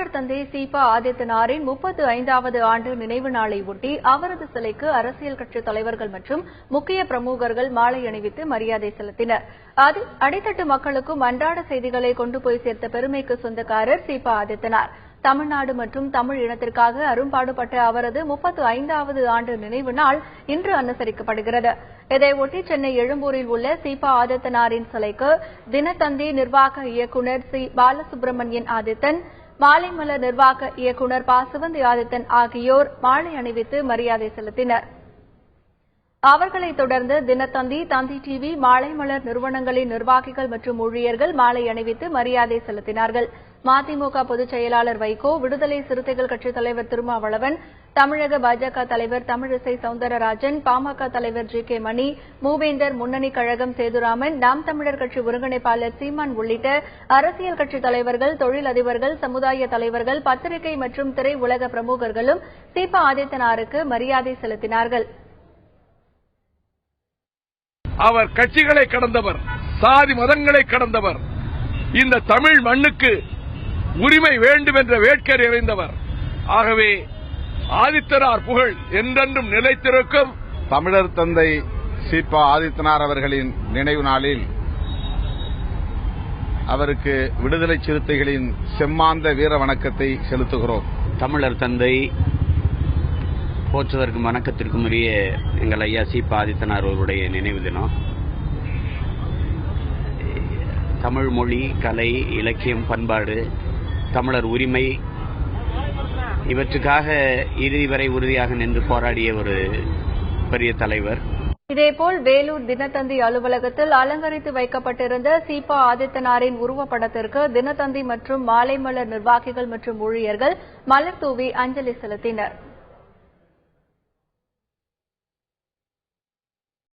தமிழர் தந்தை சீபா ஆதித்தனாரின் 35வது ஆண்டு நினைவு நாளை ஒட்டி அவரது சிலைக்கு அரசியல் கட்சித் தலைவர்கள் மற்றும் முக்கிய பிரமுகர்கள் மாலை அணிவித்து மரியாதை செலுத்தினர். அதில் அடித்தட்டு மக்களுக்கும் அன்றாட செய்திகளை கொண்டு போய் சேர்த்த பெருமைக்கு சொந்தக்காரர் சீபா ஆதித்தனார். தமிழ்நாடு மற்றும் தமிழ் இனத்திற்காக அரும்பாடுபட்ட அவரது 35வது ஆண்டு நினைவு நாள் இன்று அனுசரிக்கப்படுகிறது. இதையொட்டி சென்னை எழும்பூரில் உள்ள சீபா ஆதித்தனாரின் சிலைக்கு தினத்தந்தி நிர்வாக இயக்குநர் சி பாலசுப்ரமணியன் ஆதித்தன், மாலைமலர் நிர்வாக இயக்குநர் ப சிவந்தி ஆதித்தன் ஆகியோர் மாலை அணிவித்து மரியாதை செலுத்தினர். அவர்களைத் தொடர்ந்து தினத்தந்தி, தந்தி டிவி, மாலைமலர் நிறுவனங்களின் நிர்வாகிகள் மற்றும் ஊழியர்கள் மாலை அணிவித்து மரியாதை செலுத்தினார்கள். மதிமுக பொதுச் செயலாளர் வைகோ, விடுதலை சிறுத்தைகள் கட்சித் தலைவர் திருமாவளவன், தமிழக பாஜக தலைவர் தமிழிசை சவுந்தரராஜன், பாமக தலைவர் ஜி.கே. மணி, மூவேந்தர் முன்னணி கழகம் சேதுராமன், நாம் தமிழர் கட்சி ஒருங்கிணைப்பாளர் சீமான் உள்ளிட்ட அரசியல் கட்சித் தலைவர்கள், தொழிலதிபர்கள், சமுதாய தலைவர்கள், பத்திரிகை மற்றும் திரை உலக பிரமுகர்களும் சீபா ஆதித்தனாருக்கு மரியாதை செலுத்தினார்கள். அவர் கட்சிகளை கடந்தவர், சாதி மதங்களை கடந்தவர். இந்த தமிழ் மண்ணுக்கு உரிமை வேண்டும் என்ற வேட்கை நிறைந்தவர். ஆகவே ஆதித்தனார் புகழ் என்றென்றும் நிலைத்திருக்கும். தமிழர் தந்தை சீபா ஆதித்தனார் அவர்களின் நினைவு நாளில் அவருக்கு விடுதலை சிறுத்தைகளின் செம்மாந்த வீர வணக்கத்தை செலுத்துகிறோம். தமிழர் தந்தை போற்றுவதற்கும் வணக்கத்திற்கும் உரிய எங்கள் ஐயா சீபா ஆதித்தனார் அவருடைய நினைவு தினம். தமிழ் மொழி, கலை, இலக்கியம், பண்பாடு, தமிழர் உரிமை இவற்றுக்காக இறுதி வரை உறுதியாக நின்று போராடிய ஒரு பெரிய தலைவர். இதேபோல் வேலூர் தினத்தந்தி அலுவலகத்தில் அலங்கரித்து வைக்கப்பட்டிருந்த சீபா ஆதித்தனாரின் உருவப்படத்திற்கு தினத்தந்தி மற்றும் மாலைமலர் நிர்வாகிகள் மற்றும் ஊழியர்கள் மலர் தூவி அஞ்சலி செலுத்தினர்.